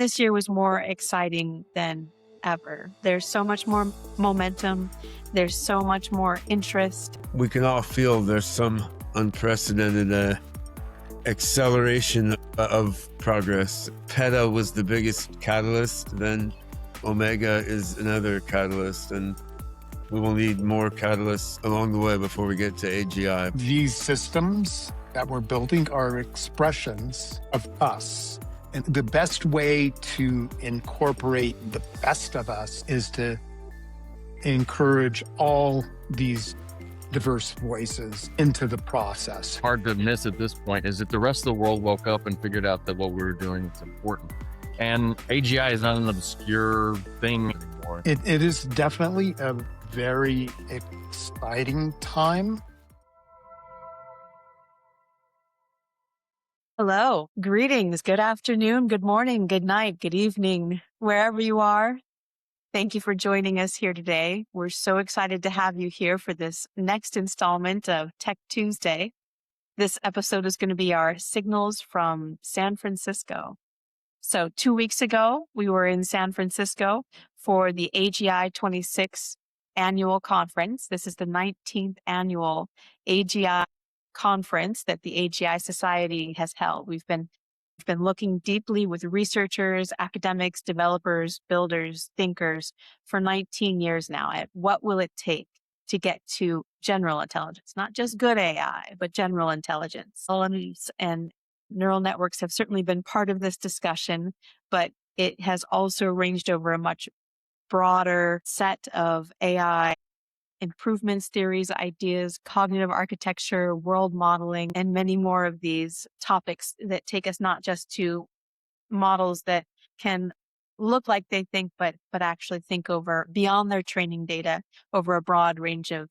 This year was more exciting than ever. There's so much more momentum. There's so much more interest. We can all feel there's some unprecedented acceleration of progress. PETA was the biggest catalyst, then Omega is another catalyst, and we will need more catalysts along the way before we get to AGI. These systems that we're building are expressions of us. And the best way to incorporate the best of us is to encourage all these diverse voices into the process. Hard to miss at this point is that the rest of the world woke up and figured out that what we were doing is important. And AGI is not an obscure thing anymore. It is definitely a very exciting time. Hello, greetings, good afternoon, good morning, good night, good evening, wherever you are. Thank you for joining us here today. We're so excited to have you here for this next installment of Tech Tuesday. This episode is going to be our signals from San Francisco. So 2 weeks ago, we were in San Francisco for the AGI-26 Annual Conference. This is the 19th Annual AGI Conference that the AGI Society has held. We've been looking deeply with researchers, academics, developers, builders, thinkers for 19 years now at what will it take to get to general intelligence, not just good AI, but general intelligence. LLMs and neural networks have certainly been part of this discussion, but it has also ranged over a much broader set of AI improvements, theories, ideas, cognitive architecture, world modeling, and many more of these topics that take us not just to models that can look like they think, but actually think over beyond their training data over a broad range of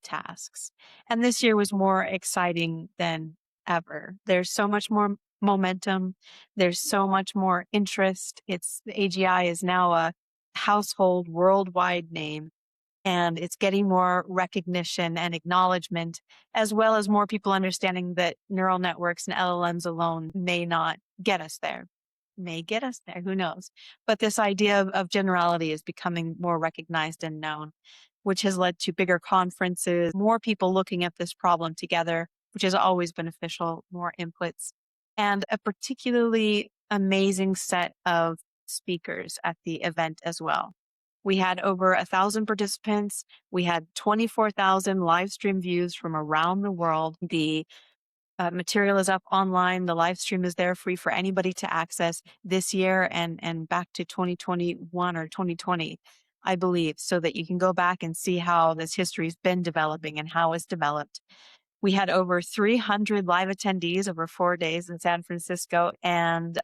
tasks. And this year was more exciting than ever. There's so much more momentum. There's so much more interest. The AGI is now a household worldwide name. And it's getting more recognition and acknowledgement, as well as more people understanding that neural networks and LLMs alone may not get us there. May get us there, who knows? But this idea of generality is becoming more recognized and known, which has led to bigger conferences, more people looking at this problem together, which is always beneficial, more inputs, and a particularly amazing set of speakers at the event as well. We had over 1,000 participants. We had 24,000 live stream views from around the world. The material is up online. The live stream is there free for anybody to access this year and back to 2021 or 2020, I believe, so that you can go back and see how this history has been developing and how it's developed. We had over 300 live attendees over 4 days in San Francisco, and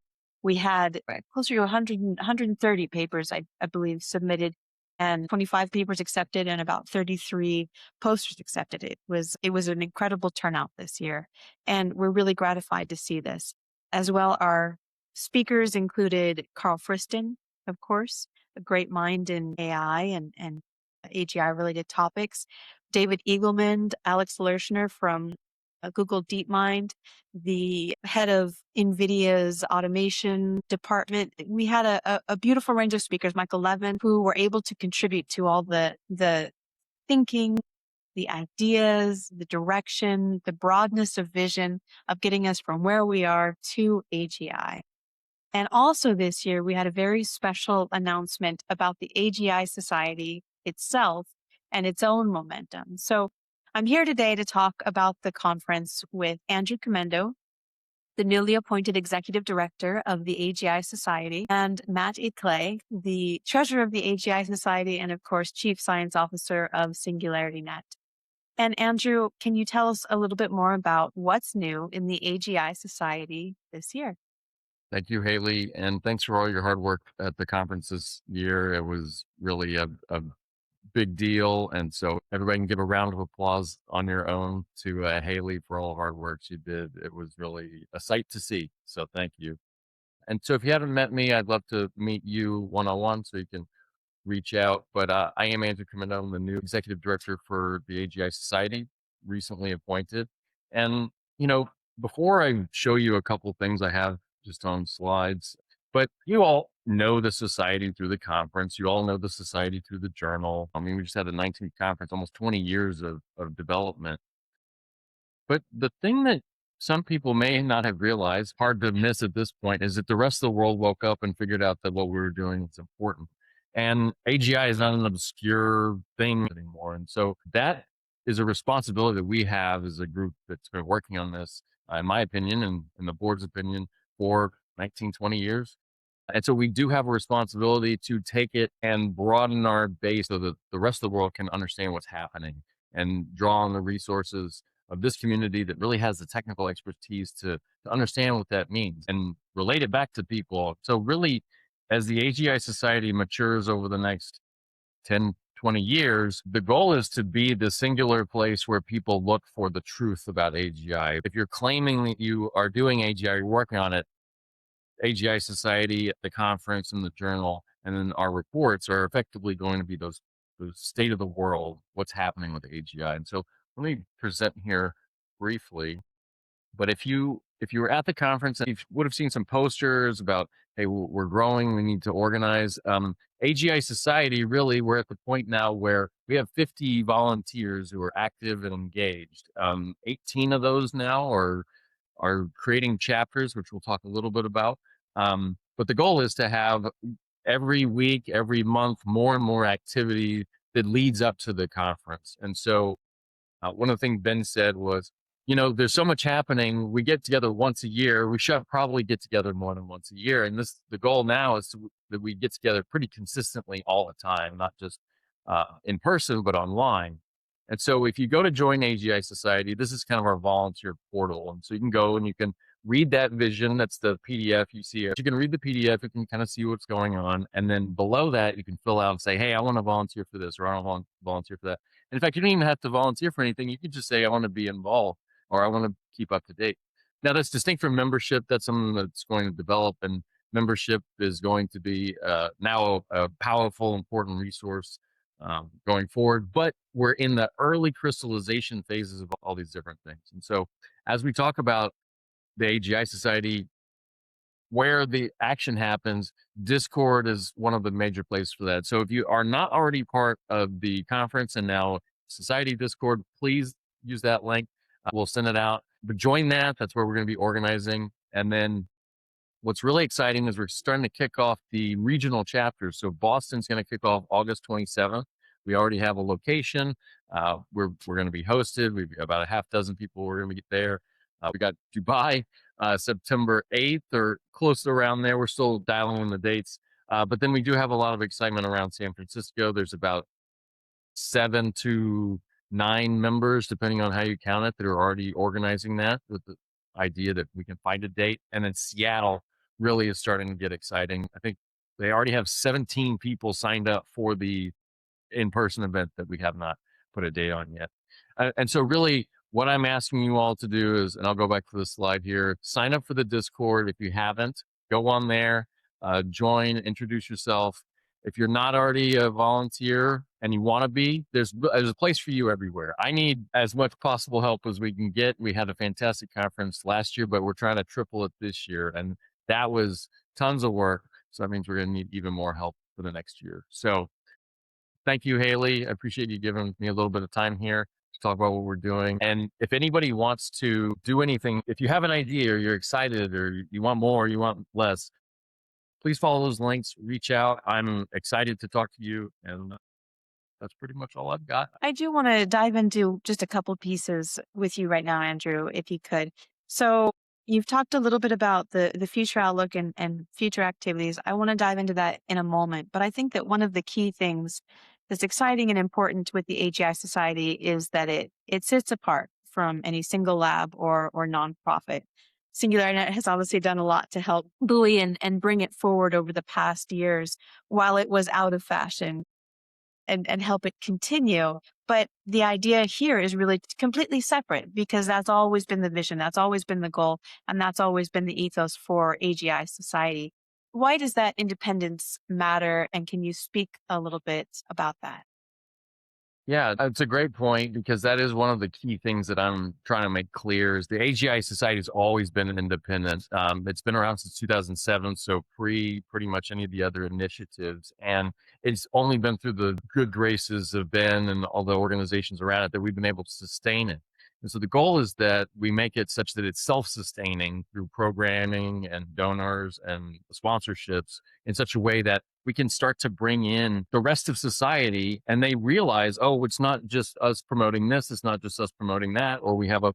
we had closer to 130 papers, I believe, submitted, and 25 papers accepted, and about 33 posters accepted. It was an incredible turnout this year, and we're really gratified to see this. As well, our speakers included Carl Friston, of course, a great mind in AI and AGI-related topics, David Eagleman, Alex Lershner from Google DeepMind, the head of NVIDIA's automation department. We had a beautiful range of speakers, Michael Levin, who were able to contribute to all the thinking, the ideas, the direction, the broadness of vision of getting us from where we are to AGI. And also this year, we had a very special announcement about the AGI Society itself and its own momentum. So I'm here today to talk about the conference with Andrew Kemendo, the newly appointed executive director of the AGI Society, and Matt Iklé, the treasurer of the AGI Society and, of course, chief science officer of SingularityNET. And Andrew, can you tell us a little bit more about what's new in the AGI Society this year? Thank you, Haley. And thanks for all your hard work at the conference this year. It was really a big deal. And so everybody can give a round of applause on your own to Haley for all the hard work she did. It was really a sight to see. So thank you. And so if you haven't met me, I'd love to meet you one-on-one so you can reach out. But I am Andrew Kemendo. I'm the new executive director for the AGI Society, recently appointed. And, before I show you a couple of things I have just on slides, But you all know the society through the conference. You all know the society through the journal. I mean, we just had the 19th conference, almost 20 years of development. But the thing that some people may not have realized, hard to miss at this point, is that the rest of the world woke up and figured out that what we were doing was important. And AGI is not an obscure thing anymore. And so that is a responsibility that we have as a group that's been working on this, in my opinion, and in the board's opinion, for 19, 20 years. And so we do have a responsibility to take it and broaden our base so that the rest of the world can understand what's happening and draw on the resources of this community that really has the technical expertise to understand what that means and relate it back to people. So really, as the AGI Society matures over the next 10, 20 years, the goal is to be the singular place where people look for the truth about AGI. If you're claiming that you are doing AGI, you're working on it, AGI Society, the conference, and the journal, and then our reports are effectively going to be those state of the world, what's happening with AGI. And so let me present here briefly. But if you were at the conference, you would have seen some posters about, hey, we're growing, we need to organize. AGI Society, really, we're at the point now where we have 50 volunteers who are active and engaged. 18 of those now are creating chapters, which we'll talk a little bit about. But the goal is to have every week, every month, more and more activity that leads up to the conference. And so one of the things Ben said was, there's so much happening. We get together once a year. We should probably get together more than once a year. And the goal now is that we get together pretty consistently all the time, not just in person, but online. And so if you go to Join AGI Society, this is kind of our volunteer portal. And so you can go and you can read that vision. That's the PDF you see. You can read the PDF. You can kind of see what's going on. And then below that, you can fill out and say, hey, I want to volunteer for this, or I want to volunteer for that. And in fact, you don't even have to volunteer for anything. You can just say, I want to be involved, or I want to keep up to date. Now, that's distinct from membership. That's something that's going to develop. And membership is going to be now a powerful, important resource going forward, but we're in the early crystallization phases of all these different things. And so as we talk about the AGI Society, where the action happens, Discord is one of the major places for that. So if you are not already part of the conference and now Society Discord, please use that link. We'll send it out, but join that. That's where we're going to be organizing. And then what's really exciting is we're starting to kick off the regional chapters. So Boston's going to kick off August 27th. We already have a location. We're going to be hosted. We've got about a half dozen people who are going to be there. We got Dubai, September 8th or close around there. We're still dialing in the dates. But then we do have a lot of excitement around San Francisco. There's about 7 to 9 members, depending on how you count it, that are already organizing that with the idea that we can find a date. And then Seattle really is starting to get exciting. I think they already have 17 people signed up for the in-person event that we have not put a date on yet. And so really what I'm asking you all to do is, and I'll go back to the slide here, sign up for the Discord. If you haven't, go on there, join, introduce yourself. If you're not already a volunteer and you want to be, there's a place for you everywhere. I need as much possible help as we can get. We had a fantastic conference last year, but we're trying to triple it this year. And that was tons of work. So that means we're going to need even more help for the next year. So thank you, Haley. I appreciate you giving me a little bit of time here to talk about what we're doing. And if anybody wants to do anything, if you have an idea or you're excited or you want more or you want less, please follow those links, reach out. I'm excited to talk to you. And that's pretty much all I've got. I do want to dive into just a couple pieces with you right now, Andrew, if you could. So you've talked a little bit about the future outlook and future activities. I want to dive into that in a moment. But I think that one of the key things that's exciting and important with the AGI Society is that it sits apart from any single lab or nonprofit. SingularityNET has obviously done a lot to help buoy and bring it forward over the past years while it was out of fashion and help it continue. But the idea here is really completely separate because that's always been the vision, that's always been the goal, and that's always been the ethos for AGI Society. Why does that independence matter? And can you speak a little bit about that? Yeah, that's a great point, because that is one of the key things that I'm trying to make clear is the AGI Society has always been an independent. It's been around since 2007, so pretty much any of the other initiatives. And it's only been through the good graces of Ben and all the organizations around it that we've been able to sustain it. And so the goal is that we make it such that it's self-sustaining through programming and donors and sponsorships in such a way that we can start to bring in the rest of society, and they realize, oh, it's not just us promoting this, it's not just us promoting that, or we have a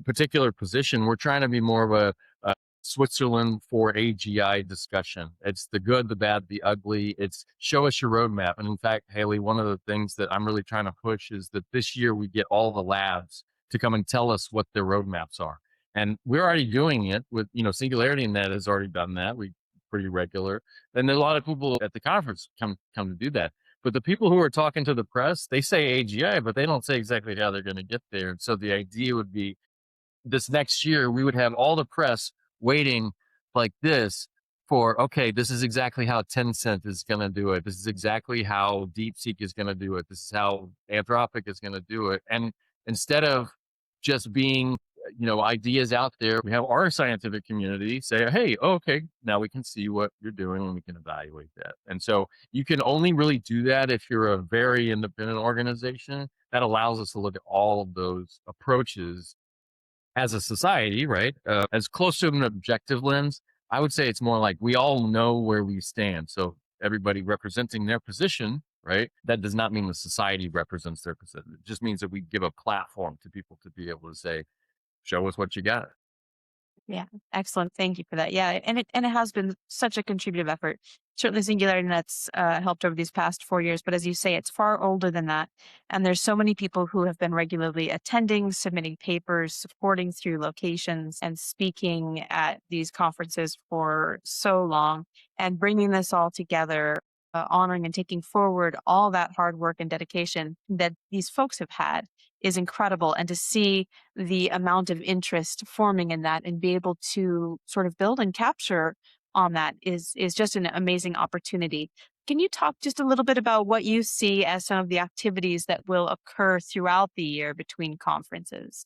particular position. We're trying to be more of a Switzerland for AGI discussion. It's the good, the bad, the ugly. It's show us your roadmap. And in fact, Haley, one of the things that I'm really trying to push is that this year we get all the labs to come and tell us what their roadmaps are. And we're already doing it with, SingularityNET has already done that. We pretty regular. And a lot of people at the conference come to do that. But the people who are talking to the press, they say AGI, but they don't say exactly how they're going to get there. And so the idea would be this next year, we would have all the press waiting like this for, okay, this is exactly how Tencent is going to do it. This is exactly how DeepSeek is going to do it. This is how Anthropic is going to do it. And instead of just being, ideas out there, we have our scientific community say, hey, okay, now we can see what you're doing and we can evaluate that. And so you can only really do that if you're a very independent organization. That allows us to look at all of those approaches as a society, right? As close to an objective lens, I would say it's more like we all know where we stand. So everybody representing their position, right? That does not mean the society represents their position. It just means that we give a platform to people to be able to say, show us what you got. Yeah, excellent. Thank you for that. Yeah, and it has been such a contributive effort. Certainly, SingularityNet's helped over these past 4 years, but as you say, it's far older than that. And there's so many people who have been regularly attending, submitting papers, supporting through locations, and speaking at these conferences for so long, and bringing this all together, honoring and taking forward all that hard work and dedication that these folks have had is incredible. And to see the amount of interest forming in that and be able to sort of build and capture on that is just an amazing opportunity. Can you talk just a little bit about what you see as some of the activities that will occur throughout the year between conferences?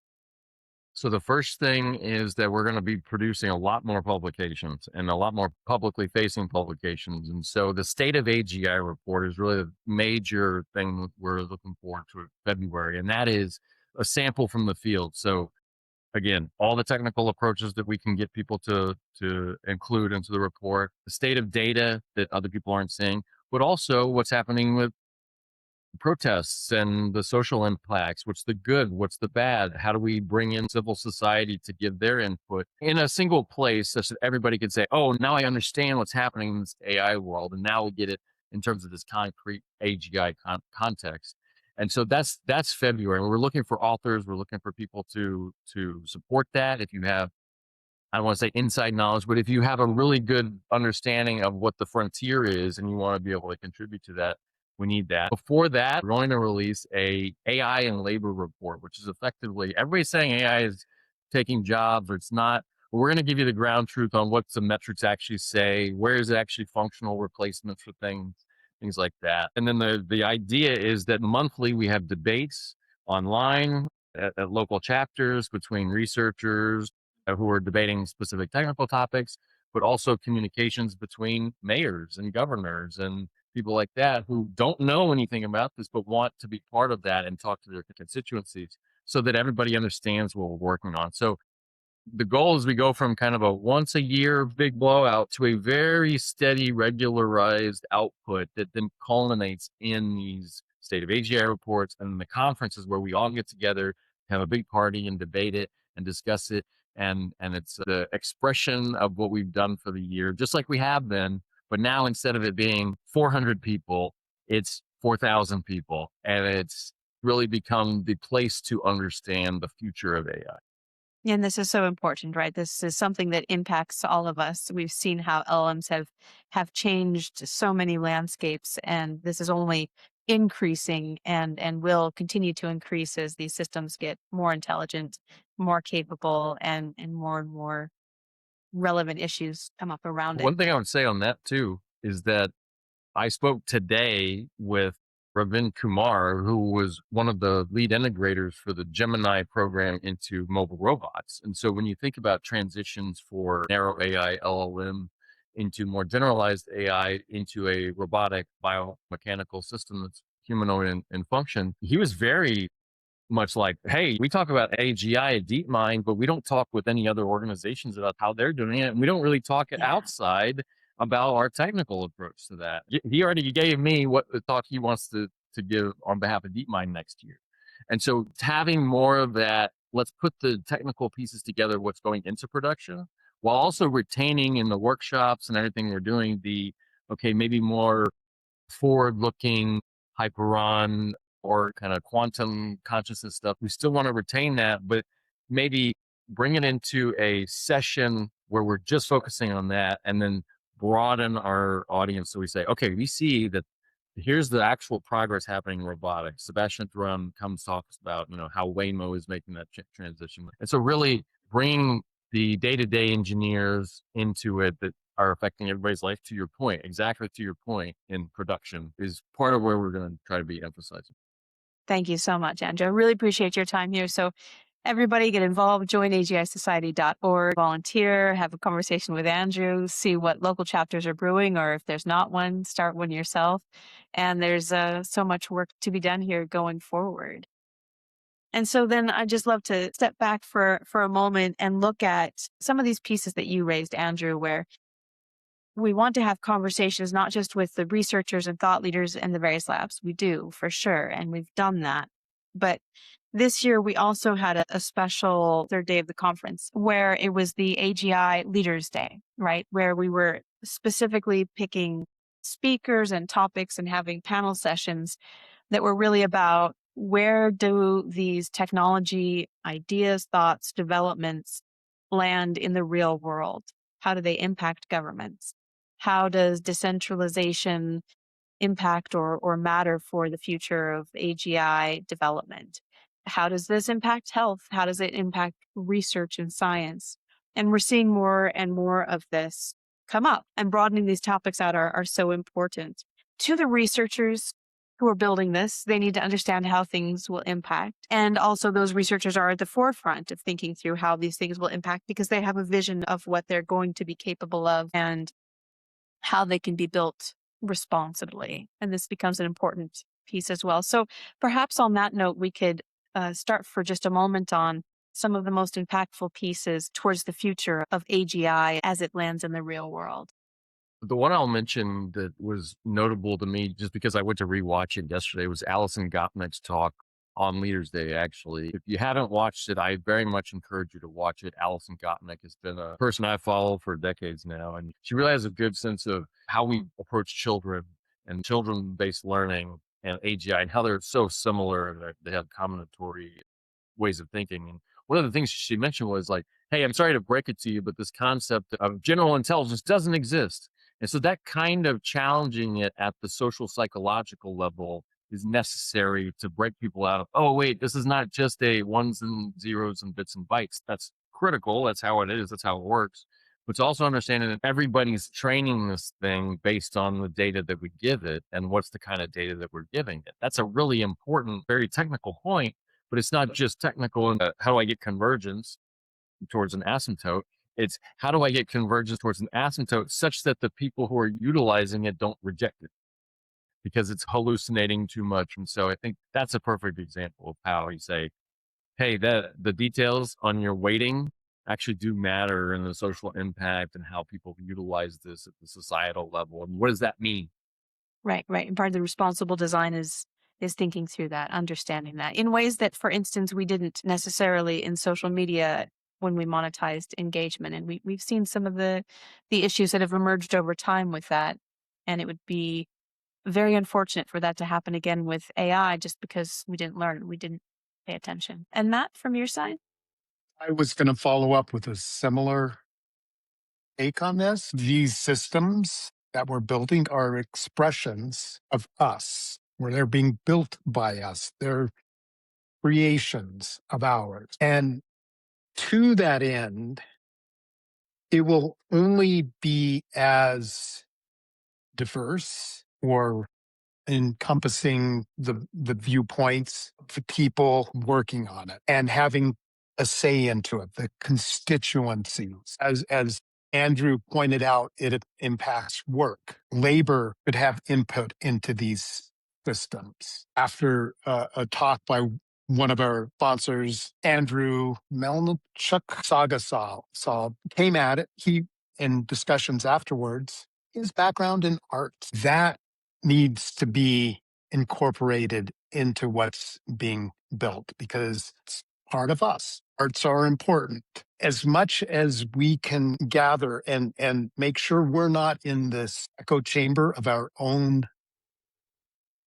So the first thing is that we're going to be producing a lot more publications and a lot more publicly facing publications. And so the State of AGI report is really a major thing that we're looking forward to in February. And that is a sample from the field. So again, all the technical approaches that we can get people to include into the report, the state of data that other people aren't seeing, but also what's happening with protests and the social impacts. What's the good? What's the bad? How do we bring in civil society to give their input in a single place such that everybody can say, oh, now I understand what's happening in this AI world. And now we get it in terms of this concrete AGI context. And so that's February. We're looking for authors. We're looking for people to support that. If you have, I don't want to say inside knowledge, but if you have a really good understanding of what the frontier is and you want to be able to contribute to that, we need that. Before that, we're going to release a AI and labor report, which is effectively, everybody's saying AI is taking jobs or it's not. But we're going to give you the ground truth on what the metrics actually say, where is it actually functional replacements for things like that. And then the idea is that monthly we have debates online at local chapters between researchers who are debating specific technical topics, but also communications between mayors and governors and people like that who don't know anything about this, but want to be part of that and talk to their constituencies so that everybody understands what we're working on. So the goal is we go from kind of a once a year big blowout to a very steady, regularized output that then culminates in these state of AGI reports and the conferences where we all get together, have a big party and debate it and discuss it. And it's the expression of what we've done for the year, just like we have been. But now instead of it being 400 people, it's 4,000 people. And it's really become the place to understand the future of AI. And this is so important, right? This is something that impacts all of us. We've seen how LLMs have changed so many landscapes, and this is only increasing and will continue to increase as these systems get more intelligent, more capable, and more relevant issues come up around it. One thing I would say on that too is that I spoke today with Ravind Kumar, who was one of the lead integrators for the Gemini program into mobile robots. And so when you think about transitions for narrow AI LLM into more generalized AI into a robotic biomechanical system that's humanoid in function, he was very much like, hey, we talk about AGI at DeepMind, but we don't talk with any other organizations about how they're doing it. And we don't really talk outside about our technical approach to that. He already gave me what the talk he wants to give on behalf of DeepMind next year. And so having more of that, let's put the technical pieces together, what's going into production, while also retaining in the workshops and everything we're doing okay, maybe more forward-looking Hyperon or kind of quantum consciousness stuff. We still want to retain that, but maybe bring it into a session where we're just focusing on that, and then broaden our audience. So we say, okay, we see that here's the actual progress happening in robotics. Sebastian Thrun talks about, how Waymo is making that transition. And so really bringing the day-to-day engineers into it that are affecting everybody's life, exactly to your point, in production is part of where we're going to try to be emphasizing. Thank you so much, Andrew. I really appreciate your time here. So everybody get involved, join AGIsociety.org, volunteer, have a conversation with Andrew, see what local chapters are brewing, or if there's not one, start one yourself. And there's so much work to be done here going forward. And so then I'd just love to step back for a moment and look at some of these pieces that you raised, Andrew, where we want to have conversations not just with the researchers and thought leaders in the various labs. We do, for sure, and we've done that. But this year, we also had a special third day of the conference where it was the AGI Leaders Day, right? Where we were specifically picking speakers and topics and having panel sessions that were really about where do these technology ideas, thoughts, developments land in the real world? How do they impact governments? How does decentralization impact or matter for the future of AGI development? How does this impact health? How does it impact research and science? And we're seeing more and more of this come up, and broadening these topics out are so important. To the researchers who are building this, they need to understand how things will impact. And also those researchers are at the forefront of thinking through how these things will impact because they have a vision of what they're going to be capable of and how they can be built responsibly. And this becomes an important piece as well. So perhaps on that note, we could start for just a moment on some of the most impactful pieces towards the future of AGI as it lands in the real world. The one I'll mention that was notable to me, just because I went to rewatch it yesterday, was Alison Gopnik's talk on Leaders Day, actually. If you haven't watched it, I very much encourage you to watch it. Alison Gopnik has been a person I follow for decades now, and she really has a good sense of how we approach children and children-based learning and AGI and how they're so similar and they have combinatory ways of thinking. And one of the things she mentioned was like, hey, I'm sorry to break it to you, but this concept of general intelligence doesn't exist. And so that kind of challenging it at the social psychological level is necessary to break people out of, oh, wait, this is not just a ones and zeros and bits and bytes. That's critical. That's how it is. That's how it works. But it's also understanding that everybody's training this thing based on the data that we give it and what's the kind of data that we're giving it. That's a really important, very technical point, but it's not just technical. And how do I get convergence towards an asymptote? It's how do I get convergence towards an asymptote such that the people who are utilizing it don't reject it because it's hallucinating too much. And so I think that's a perfect example of how you say, hey, the details on your weighting actually do matter in the social impact and how people utilize this at the societal level. And what does that mean? Right. And part of the responsible design is thinking through that, understanding that in ways that, for instance, we didn't necessarily in social media when we monetized engagement. And we've seen some of the issues that have emerged over time with that. And it would be very unfortunate for that to happen again with AI just because we didn't learn, we didn't pay attention. And Matt, from your side? I was going to follow up with a similar take on this. These systems that we're building are expressions of us, where they're being built by us. They're creations of ours. And to that end, it will only be as diverse or encompassing the viewpoints of the people working on it and having a say into it, the constituencies. As Andrew pointed out, it impacts work. Labor could have input into these systems. After a talk by one of our sponsors, Andrew Melnichuk Sagasal, came at it. He, in discussions afterwards, his background in art, that needs to be incorporated into what's being built because it's part of us. Arts are important. As much as we can gather and make sure we're not in this echo chamber of our own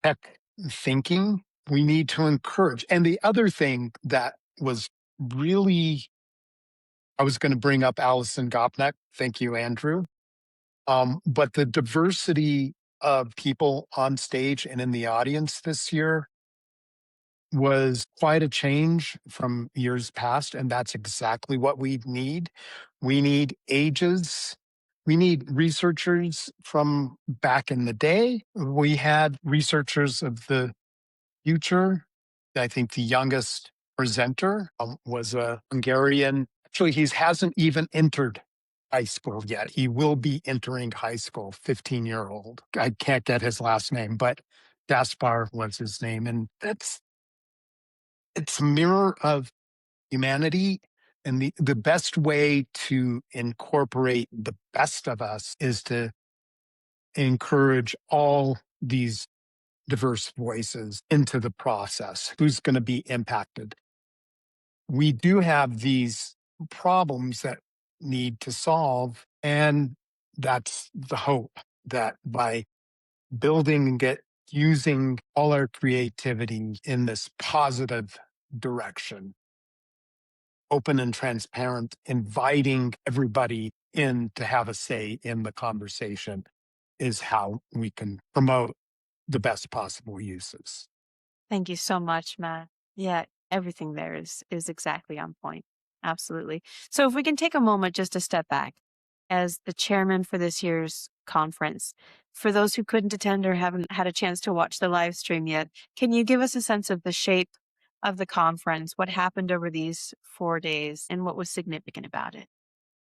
tech thinking, we need to encourage. And the other thing that was really, I was going to bring up Alison Gopnik. Thank you, Andrew. But the diversity of people on stage and in the audience this year was quite a change from years past. And that's exactly what we need. We need ages. We need researchers from back in the day. We had researchers of the future. I think the youngest presenter was a Hungarian. Actually, he hasn't even entered high school yet. He will be entering high school, 15-year-old. I can't get his last name, but Gaspar was his name. And it's a mirror of humanity. And the best way to incorporate the best of us is to encourage all these diverse voices into the process. Who's going to be impacted? We do have these problems that need to solve, and that's the hope that by building and using all our creativity in this positive direction, open and transparent, inviting everybody in to have a say in the conversation is how we can promote the best possible uses. Thank you so much, Matt. Yeah, everything there is exactly on point. Absolutely. So if we can take a moment just to step back as the chairman for this year's conference, for those who couldn't attend or haven't had a chance to watch the live stream yet, can you give us a sense of the shape of the conference, what happened over these 4 days, and what was significant about it?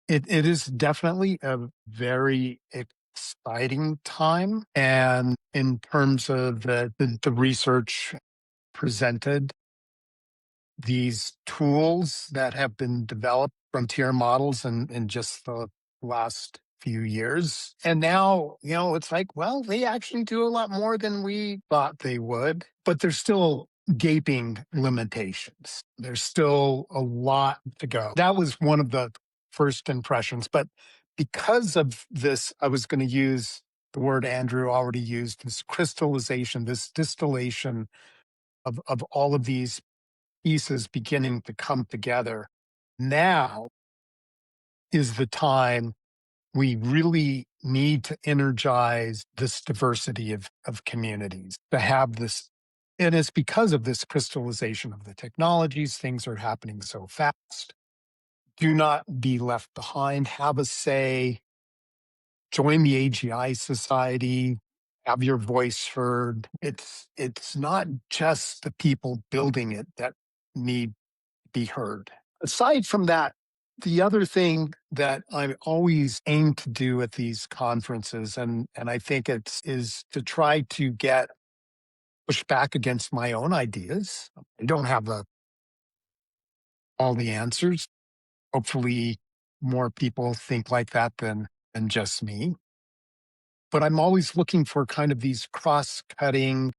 It is definitely a very exciting time. And in terms of the research presented, these tools that have been developed, frontier models in just the last few years. And now, it's like, well, they actually do a lot more than we thought they would, but there's still gaping limitations. There's still a lot to go. That was one of the first impressions. But because of this, I was going to use the word Andrew already used, this crystallization, this distillation of all of these pieces beginning to come together. Now is the time we really need to energize this diversity of communities, to have this. And it's because of this crystallization of the technologies, things are happening so fast. Do not be left behind. Have a say. Join the AGI Society. Have your voice heard. It's not just the people building it that need to be heard. Aside from that, the other thing that I always aim to do at these conferences, and I think is to try to push back against my own ideas. I don't have all the answers. Hopefully, more people think like that than just me. But I'm always looking for kind of these cross-cutting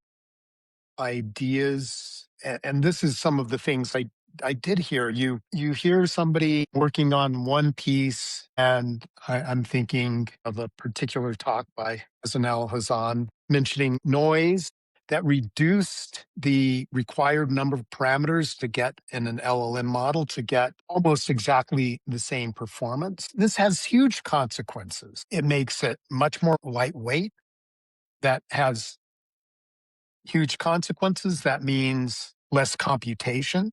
ideas. And this is some of the things I did hear. You hear somebody working on one piece, and I'm thinking of a particular talk by Hassan Hassan mentioning noise that reduced the required number of parameters to get in an LLM model to get almost exactly the same performance. This has huge consequences. It makes it much more lightweight. That has huge consequences. That means less computation,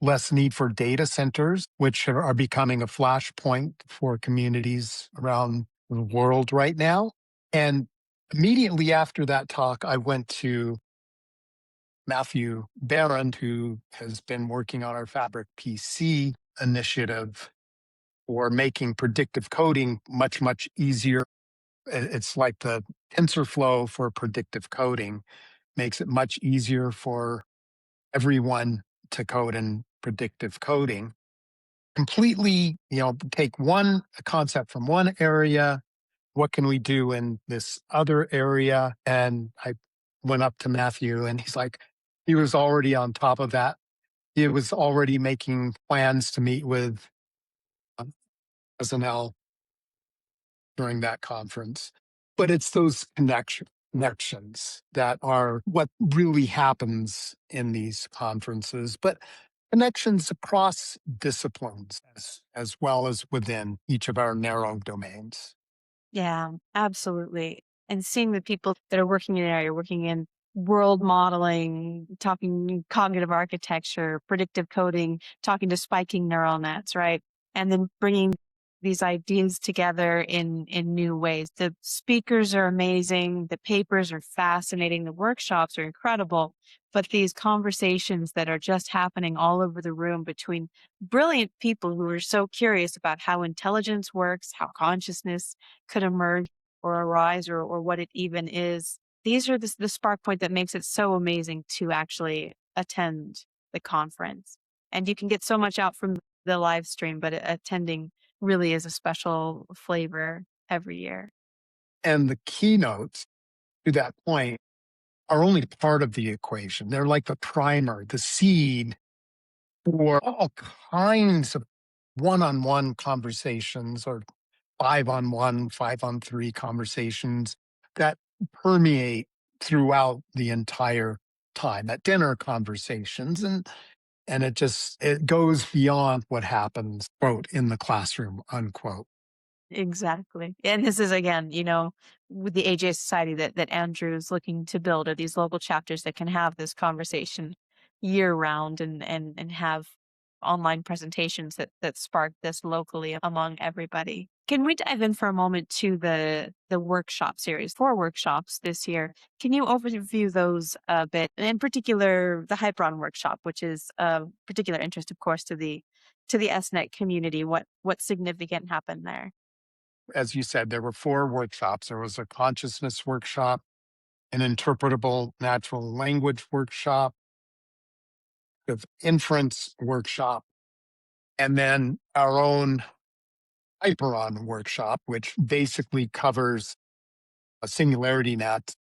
less need for data centers, which are becoming a flashpoint for communities around the world right now. And Immediately after that talk, I went to Matthew Barron, who has been working on our Fabric PC initiative for making predictive coding much, much easier. It's like the TensorFlow for predictive coding, makes it much easier for everyone to code in predictive coding. Completely, take a concept from one area. What can we do in this other area? And I went up to Matthew and he was already on top of that. He was already making plans to meet with SNL during that conference. But it's those connections that are what really happens in these conferences, but connections across disciplines as well as within each of our narrow domains. Yeah, absolutely. And seeing the people that are working in an area, working in world modeling, talking cognitive architecture, predictive coding, talking to spiking neural nets, right? And then bringing these ideas together in new ways. The speakers are amazing. The papers are fascinating. The workshops are incredible. But these conversations that are just happening all over the room between brilliant people who are so curious about how intelligence works, how consciousness could emerge or arise, or what it even is. These are the spark point that makes it so amazing to actually attend the conference. And you can get so much out from the live stream, but attending really is a special flavor every year. And the keynotes, to that point, are only part of the equation. They're like the primer, the seed for all kinds of one-on-one conversations or 5-on-1, 5-on-3 conversations that permeate throughout the entire time, at dinner conversations. And it goes beyond what happens, quote, in the classroom, unquote. Exactly. And this is again, with the AGI Society that Andrew's looking to build, are these local chapters that can have this conversation year round and have online presentations that spark this locally among everybody. Can we dive in for a moment to the workshop series? 4 workshops this year. Can you overview those a bit? In particular, the Hyperon workshop, which is of particular interest, of course, to the SNET community. What's significant happened there? As you said, there were 4 workshops. There was a consciousness workshop, an interpretable natural language workshop, the inference workshop, and then our own Hyperon workshop, which basically covers a SingularityNET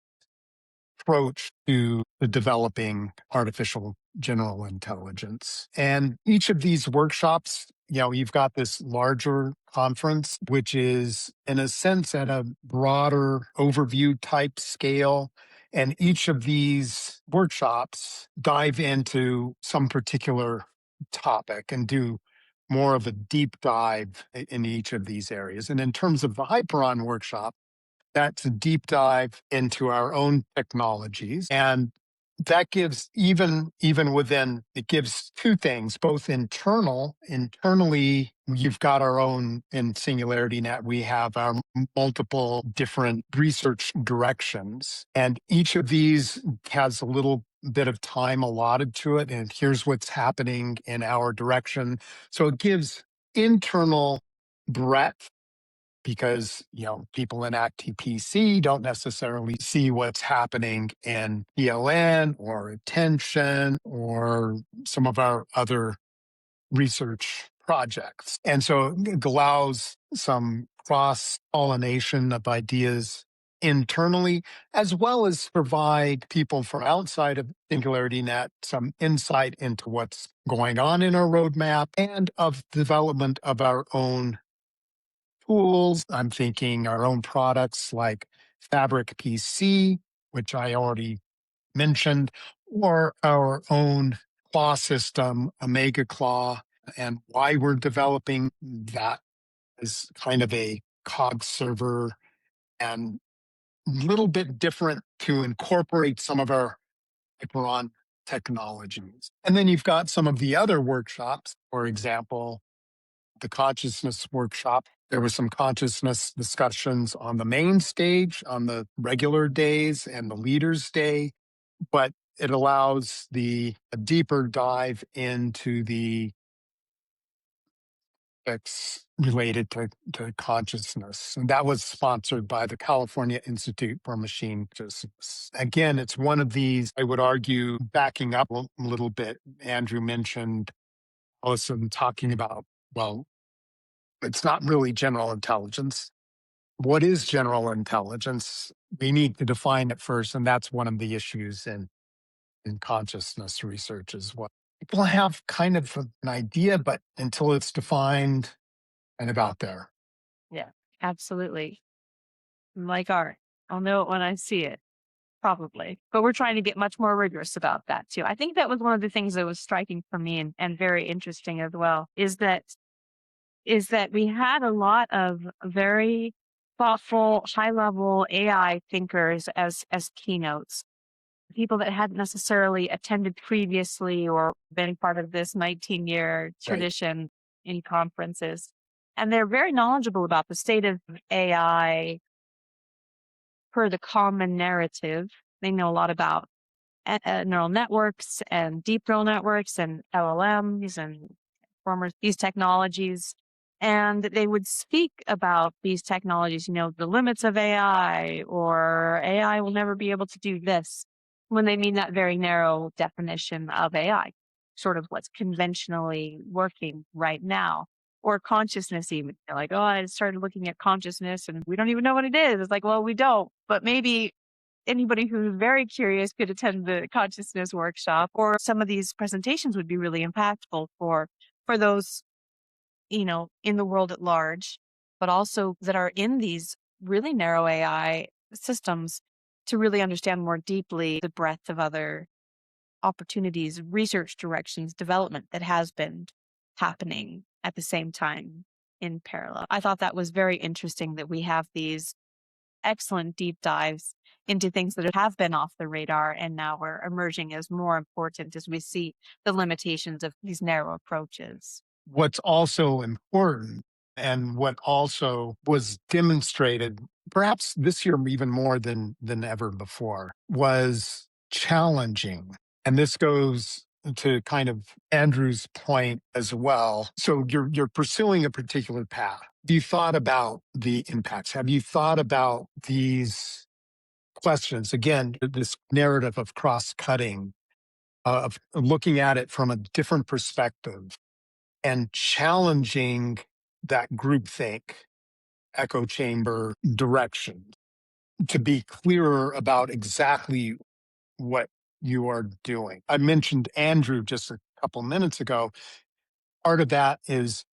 approach to the developing artificial general intelligence. And each of these workshops, you've got this larger conference, which is in a sense at a broader overview type scale. And each of these workshops dive into some particular topic and do more of a deep dive in each of these areas. And in terms of the Hyperon workshop, that's a deep dive into our own technologies. And that gives even within, it gives 2 things, both internally, you've got our own in SingularityNET, we have our multiple different research directions. And each of these has a little bit of time allotted to it. And here's what's happening in our direction. So it gives internal breadth because people in ActPC don't necessarily see what's happening in PLN or attention or some of our other research projects. And so it allows some cross-pollination of ideas internally, as well as provide people from outside of SingularityNET some insight into what's going on in our roadmap and of development of our own tools. I'm thinking our own products like Fabric PC, which I already mentioned, or our own claw system, Omega Claw, and why we're developing that as kind of a cog server and a little bit different to incorporate some of our Hyperon technologies. And then you've got some of the other workshops, for example, the consciousness workshop. There were some consciousness discussions on the main stage, on the regular days and the leaders' day, but it allows a deeper dive into the topics related to consciousness. And that was sponsored by the California Institute for Machine Consciousness. Again, it's one of these, I would argue, backing up a little bit. Andrew mentioned Allison talking about, well, it's not really general intelligence. What is general intelligence? We need to define it first. And that's one of the issues in consciousness research as well. People have kind of an idea, but until it's defined and about there. Yeah, absolutely. Like art. I'll know it when I see it, probably. But we're trying to get much more rigorous about that too. I think that was one of the things that was striking for me and very interesting as well, is that we had a lot of very thoughtful, high level AI thinkers as keynotes. People that hadn't necessarily attended previously or been part of this 19-year tradition in conferences. And they're very knowledgeable about the state of AI per the common narrative. They know a lot about neural networks and deep neural networks and LLMs and these technologies. And they would speak about these technologies, the limits of AI, or AI will never be able to do this, when they mean that very narrow definition of AI, sort of what's conventionally working right now. Or consciousness, even. They're like, oh, I started looking at consciousness and we don't even know what it is. It's like, well, we don't. But maybe anybody who's very curious could attend the consciousness workshop, or some of these presentations would be really impactful for those, in the world at large, but also that are in these really narrow AI systems, to really understand more deeply the breadth of other opportunities, research directions, development that has been happening at the same time in parallel. I thought that was very interesting that we have these excellent deep dives into things that have been off the radar and now are emerging as more important as we see the limitations of these narrow approaches. What's also important, and what also was demonstrated, perhaps this year even more than ever before, was challenging. And this goes to kind of Andrew's point as well. So you're pursuing a particular path. Have you thought about the impacts? Have you thought about these questions? Again, this narrative of cross-cutting, of looking at it from a different perspective and challenging that groupthink, echo chamber direction, to be clearer about exactly what you are doing. I mentioned Andrew just a couple minutes ago. Part of that is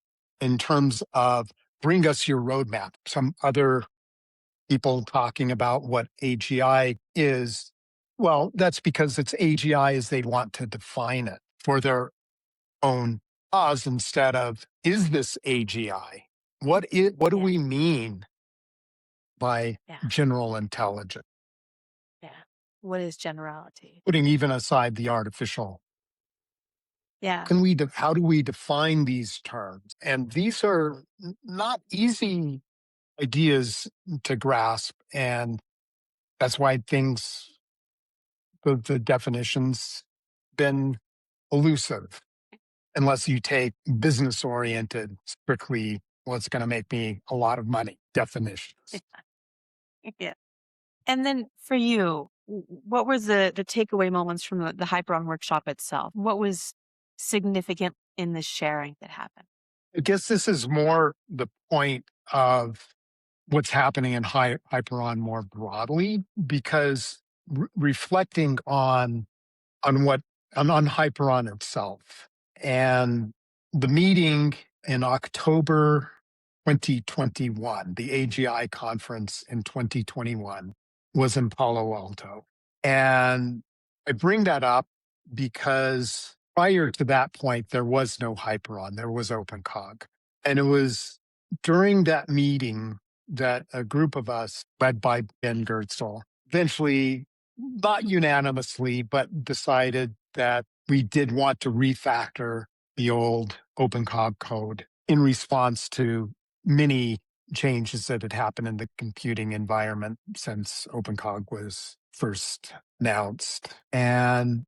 in terms of bring us your roadmap. Some other people talking about what AGI is. Well, that's because it's AGI as they want to define it for their own cause, instead of, is this AGI? What do we mean by general intelligence? Yeah. What is generality? Putting even aside the artificial. Yeah. How do we define these terms? And these are not easy ideas to grasp. And that's why the definitions been elusive, unless you take business oriented, strictly what's going to make me a lot of money definitions. Yeah. And then for you, what were the takeaway moments from the Hyperon workshop itself? What was significant in the sharing that happened? I guess this is more the point of what's happening in Hyperon more broadly, because reflecting on Hyperon itself, and the meeting in October 2021, the AGI conference in 2021 was in Palo Alto. And I bring that up because prior to that point, there was no Hyperon, there was OpenCog. And it was during that meeting that a group of us, led by Ben Goertzel, eventually, not unanimously, but decided that we did want to refactor the old OpenCog code in response to many changes that had happened in the computing environment since OpenCog was first announced. And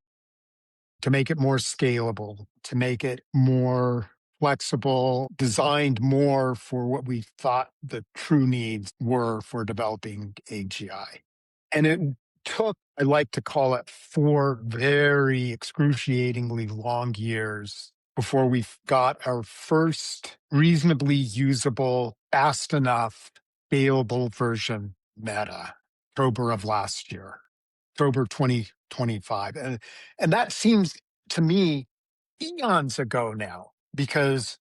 to make it more scalable, to make it more flexible, designed more for what we thought the true needs were for developing AGI. And it took, I like to call it, 4 very excruciatingly long years before we got our first reasonably usable, fast enough, scalable version meta, October of last year, October 2025. And that seems to me eons ago now, because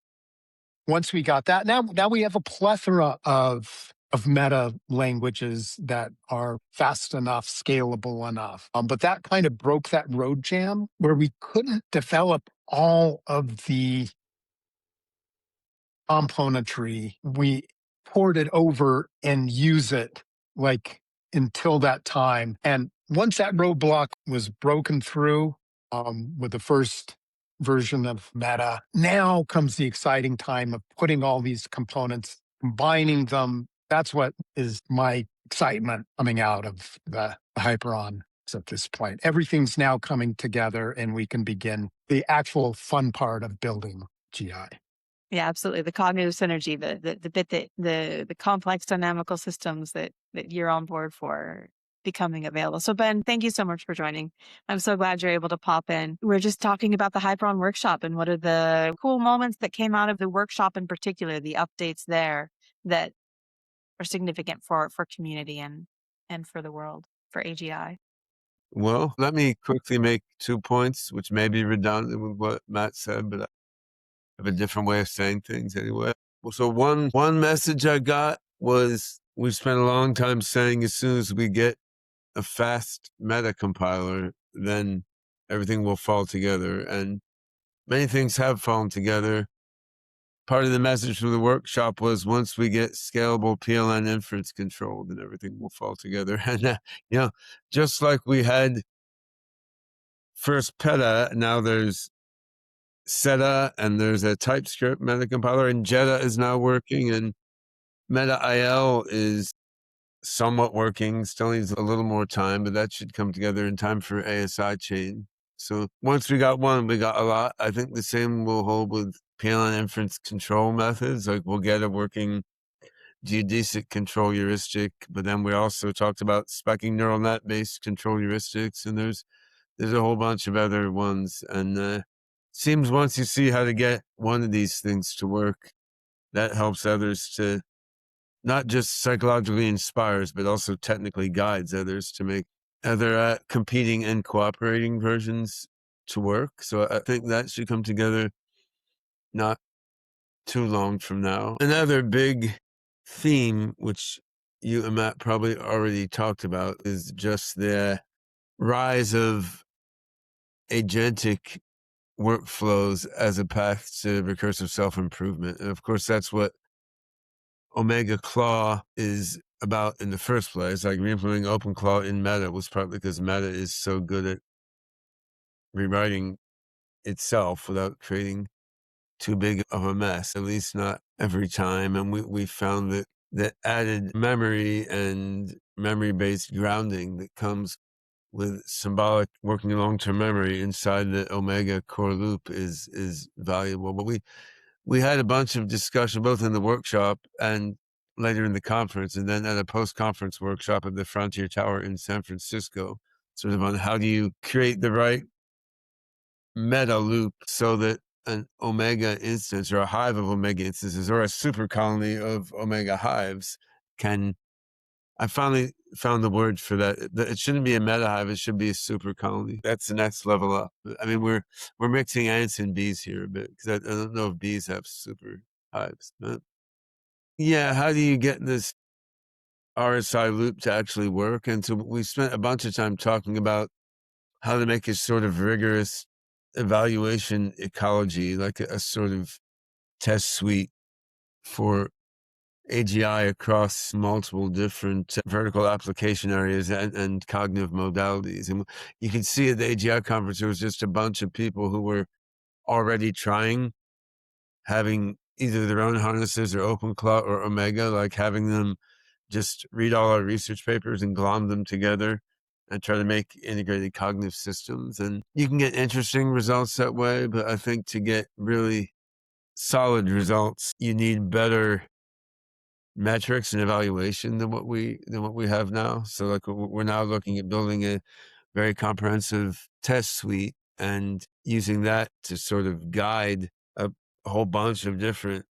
once we got that, now we have a plethora of meta languages that are fast enough, scalable enough. But that kind of broke that road jam where we couldn't develop all of the componentry. We port it over and use it like until that time. And once that roadblock was broken through with the first version of Meta, now comes the exciting time of putting all these components, combining them. That's what is my excitement coming out of the Hyperon at this point. Everything's now coming together and we can begin the actual fun part of building GI. Yeah, absolutely. The cognitive synergy, the bit that the complex dynamical systems that you're on board for becoming available. So Ben, thank you so much for joining. I'm so glad you're able to pop in. We're just talking about the Hyperon workshop and what are the cool moments that came out of the workshop in particular, the updates there that are significant for community and for the world, for AGI. Well, let me quickly make 2 points, which may be redundant with what Matt said, but I have a different way of saying things anyway. So one message I got was we spent a long time saying as soon as we get a fast meta compiler, then everything will fall together. And many things have fallen together. Part of the message from the workshop was once we get scalable PLN inference control, then everything will fall together. And, just like we had first PETA, now there's SETA, and there's a TypeScript meta compiler, and Jetta is now working, and Meta-IL is somewhat working, still needs a little more time, but that should come together in time for ASI chain. So once we got one, we got a lot. I think the same will hold with PLN inference control methods. Like we'll get a working geodesic control heuristic, but then we also talked about specking neural net based control heuristics, and there's a whole bunch of other ones. And seems once you see how to get one of these things to work, that helps others to not just psychologically inspires, but also technically guides others to make other competing and cooperating versions to work. So I think that should come together not too long from now. Another big theme, which you and Matt probably already talked about, is just the rise of agentic workflows as a path to recursive self-improvement. And of course, that's what Omega Claw is about in the first place. Like re-implementing OpenClaw in Meta was partly because Meta is so good at rewriting itself without creating too big of a mess, at least not every time. And we found that added memory and memory-based grounding that comes with symbolic working long-term memory inside the Omega core loop is valuable. But we had a bunch of discussion both in the workshop and later in the conference, and then at a post-conference workshop at the Frontier Tower in San Francisco, sort of on how do you create the right meta loop so that an Omega instance or a hive of Omega instances or a super colony of Omega hives can, I finally found the word for that. It shouldn't be a meta hive. It should be a super colony. That's the next level up. I mean, we're mixing ants and bees here a bit because I don't know if bees have super hives. But yeah, how do you get this RSI loop to actually work? And so we spent a bunch of time talking about how to make a sort of rigorous evaluation ecology, like a sort of test suite for AGI across multiple different vertical application areas and cognitive modalities. And you can see at the AGI conference, there was just a bunch of people who were already trying, having either their own harnesses or OpenClaw or Omega, like having them just read all our research papers and glom them together and try to make integrated cognitive systems. And you can get interesting results that way, but I think to get really solid results, you need better metrics and evaluation than what we have now. So like we're now looking at building a very comprehensive test suite and using that to sort of guide a whole bunch of different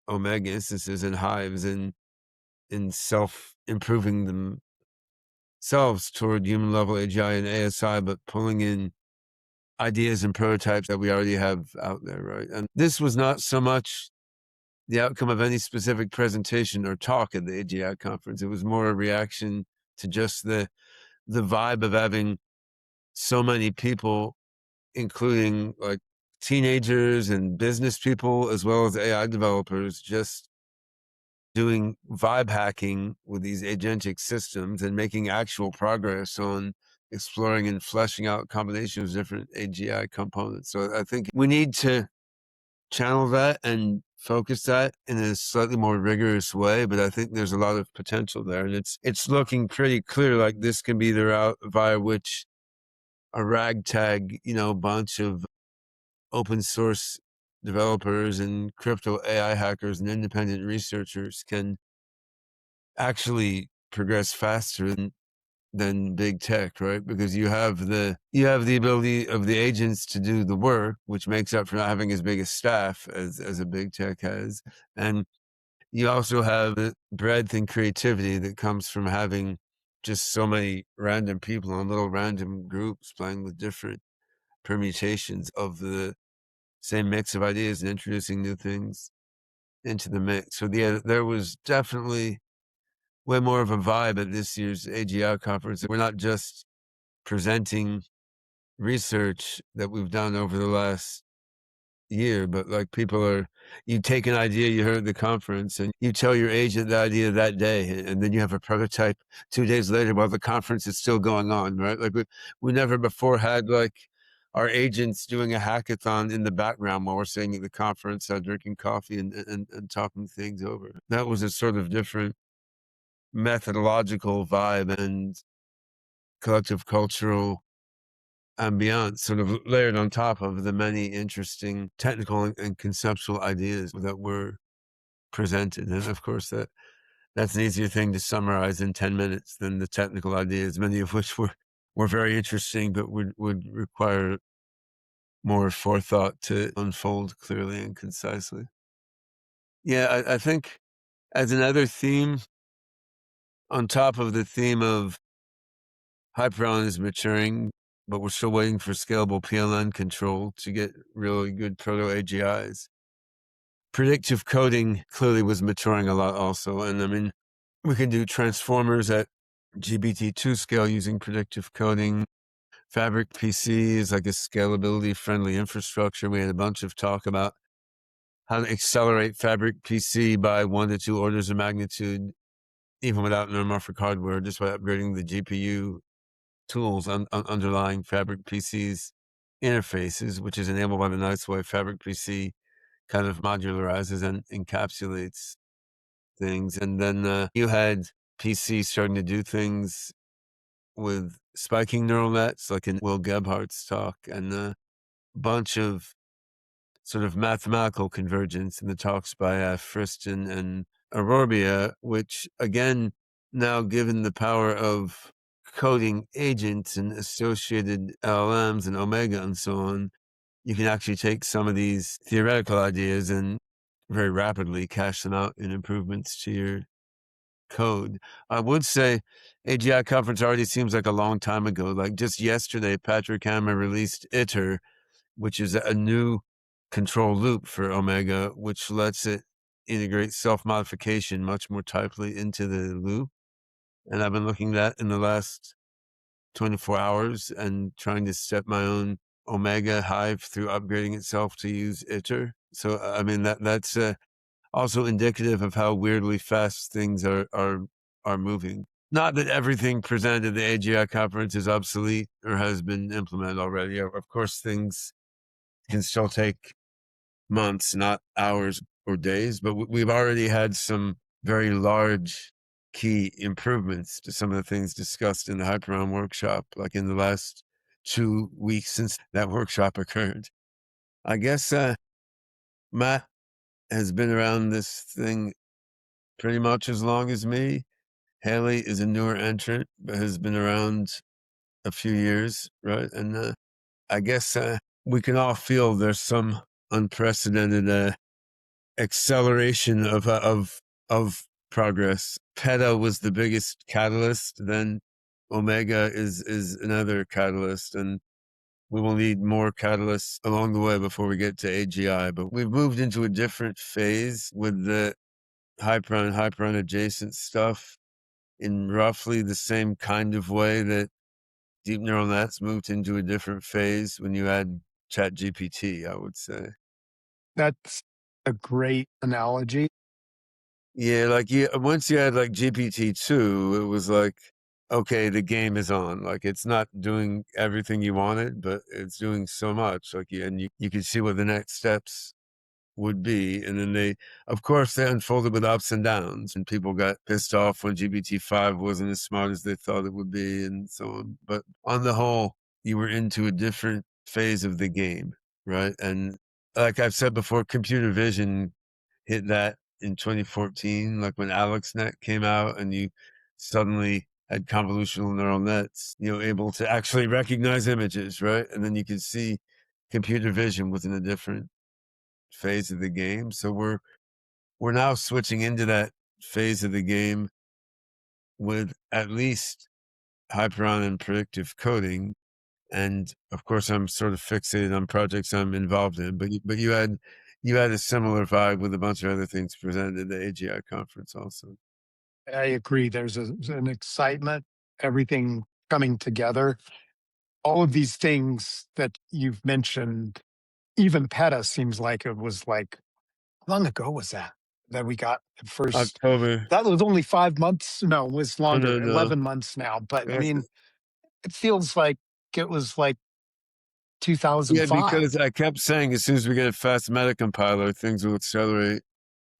Omega instances and hives in self-improving themselves toward human level AGI and ASI, but pulling in ideas and prototypes that we already have out there, right? And this was not so much the outcome of any specific presentation or talk at the AGI conference. It was more a reaction to just the vibe of having so many people, including like teenagers and business people, as well as AI developers, just doing vibe hacking with these agentic systems and making actual progress on exploring and fleshing out combinations of different AGI components. So I think we need to channel that and focus that in a slightly more rigorous way, but I think there's a lot of potential there. And it's looking pretty clear like this can be the route via which a ragtag, bunch of open source developers and crypto AI hackers and independent researchers can actually progress faster than big tech, right? Because you have the ability of the agents to do the work, which makes up for not having as big a staff as a big tech has. And you also have the breadth and creativity that comes from having just so many random people on little random groups playing with different permutations of the same mix of ideas and introducing new things into the mix. So yeah, there was definitely way more of a vibe at this year's AGI conference. We're not just presenting research that we've done over the last year, but like you take an idea you heard at the conference and you tell your agent the idea that day, and then you have a prototype 2 days later while the conference is still going on, right? Like we never before had like our agents doing a hackathon in the background while we're sitting at the conference, drinking coffee and talking things over. That was a sort of different methodological vibe and collective cultural ambiance sort of layered on top of the many interesting technical and conceptual ideas that were presented. And of course that's an easier thing to summarize in 10 minutes than the technical ideas, many of which were very interesting, but would require more forethought to unfold clearly and concisely. Yeah, I think as another theme, on top of the theme of Hyperon is maturing, but we're still waiting for scalable PLN control to get really good proto-AGIs. Predictive coding clearly was maturing a lot also. And I mean, we can do transformers at GPT-2 scale using predictive coding. Fabric PC is like a scalability-friendly infrastructure. We had a bunch of talk about how to accelerate Fabric PC by 1 to 2 orders of magnitude, even without neuromorphic hardware, just by upgrading the GPU tools underlying Fabric PC's interfaces, which is enabled by the nice way Fabric PC kind of modularizes and encapsulates things. And then you had PC starting to do things with spiking neural nets, like in Will Gebhardt's talk, and a bunch of sort of mathematical convergence in the talks by Friston and Aurobia, which again, now given the power of coding agents and associated LLMs and Omega and so on, you can actually take some of these theoretical ideas and very rapidly cash them out in improvements to your code. I would say AGI conference already seems like a long time ago. Like just yesterday, Patrick Hammer released ITER, which is a new control loop for Omega, which lets it integrate self-modification much more tightly into the loop. And I've been looking at that in the last 24 hours and trying to step my own Omega hive through upgrading itself to use ITER. So, I mean, that's also indicative of how weirdly fast things are moving. Not that everything presented at the AGI conference is obsolete or has been implemented already. Of course, things can still take months, not hours. or days, but we've already had some very large key improvements to some of the things discussed in the Hyperon workshop, like in the last 2 weeks since that workshop occurred. I guess Matt has been around this thing pretty much as long as me. Haley is a newer entrant, but has been around a few years, right? And I guess we can all feel there's some unprecedented acceleration of progress. PETA was the biggest catalyst. Then Omega is another catalyst, and we will need more catalysts along the way before we get to AGI. But we've moved into a different phase with the Hyperon adjacent stuff in roughly the same kind of way that deep neural nets moved into a different phase when you add ChatGPT, I would say. That's a great analogy. Yeah, like once you had like GPT-2, it was like, okay, the game is on. Like it's not doing everything you wanted, but it's doing so much. Like you can see what the next steps would be. And then of course, they unfolded with ups and downs, and people got pissed off when GPT-5 wasn't as smart as they thought it would be, and so on. But on the whole, you were into a different phase of the game, right? And like I've said before, computer vision hit that in 2014, like when AlexNet came out, and you suddenly had convolutional neural nets, able to actually recognize images, right? And then you could see computer vision within a different phase of the game. So we're now switching into that phase of the game with at least Hyperon and predictive coding. And of course, I'm sort of fixated on projects I'm involved in. But you had a similar vibe with a bunch of other things presented at the AGI conference also. I agree. There's an excitement, everything coming together. All of these things that you've mentioned, even PETA seems like it was like, how long ago was that we got the first? October. That was only 5 months. No, it was longer, No. 11 months now. But I mean, it feels like it was like Yeah, 2005. because I kept saying as soon as we get a fast meta compiler, things will accelerate.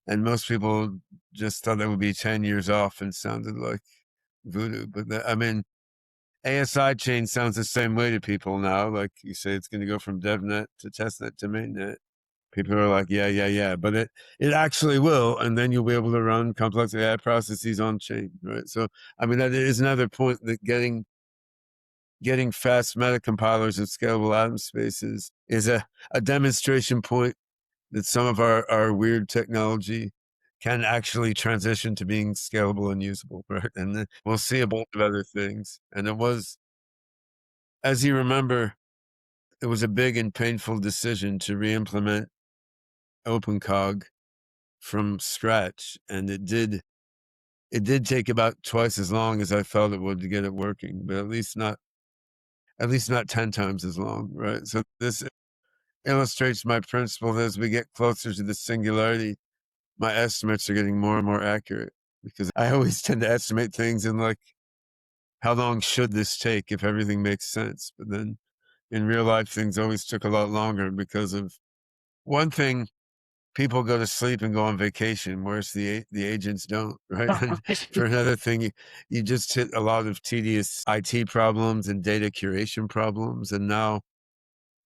And most people just thought that would be 10 years off and sounded like voodoo. But I mean, ASI chain sounds the same way to people now. Like you say, it's going to go from DevNet to testnet to mainnet. People are like, yeah. But it actually will. And then you'll be able to run complex AI processes on chain, right? So, I mean, that is another point, that getting fast meta compilers of scalable atom spaces is a demonstration point that some of our weird technology can actually transition to being scalable and usable, right? And then we'll see a bunch of other things. And it was, as you remember, it was a big and painful decision to re-implement OpenCog from scratch. And it did take about twice as long as I felt it would to get it working, but at least not 10 times as long, right? So this illustrates my principle that as we get closer to the singularity, my estimates are getting more and more accurate, because I always tend to estimate things in like, how long should this take if everything makes sense? But then in real life, things always took a lot longer because of one thing: people go to sleep and go on vacation, whereas the agents don't, right? And for another thing, you just hit a lot of tedious IT problems and data curation problems. And now,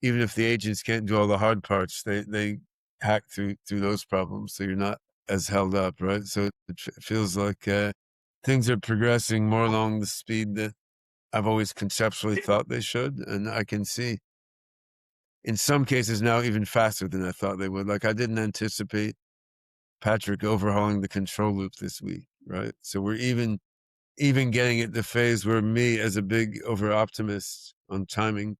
even if the agents can't do all the hard parts, they hack through those problems. So you're not as held up, right? So it feels like things are progressing more along the speed that I've always conceptually thought they should. And I can see in some cases now even faster than I thought they would. Like I didn't anticipate Patrick overhauling the control loop this week, right? So we're even getting at the phase where me, as a big over optimist on timing,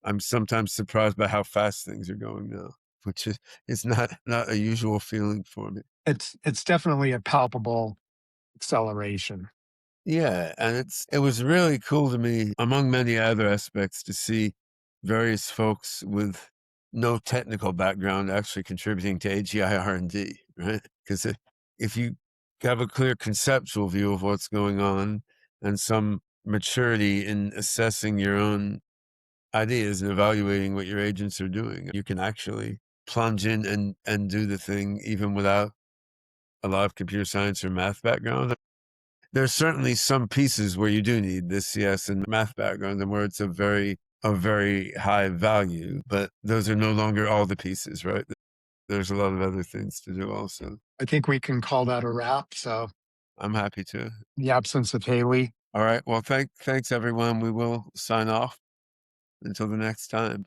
I'm sometimes surprised by how fast things are going now, which is not a usual feeling for me. It's definitely a palpable acceleration. Yeah, and it was really cool to me, among many other aspects, to see various folks with no technical background actually contributing to AGI R&D, right? Because if you have a clear conceptual view of what's going on and some maturity in assessing your own ideas and evaluating what your agents are doing, you can actually plunge in and do the thing even without a lot of computer science or math background. There's certainly some pieces where you do need this CS and math background and where it's a very high value, but those are no longer all the pieces, right? There's a lot of other things to do also. I think we can call that a wrap. So, I'm happy to. in the absence of Haley. All right. Well, thanks everyone. We will sign off until the next time.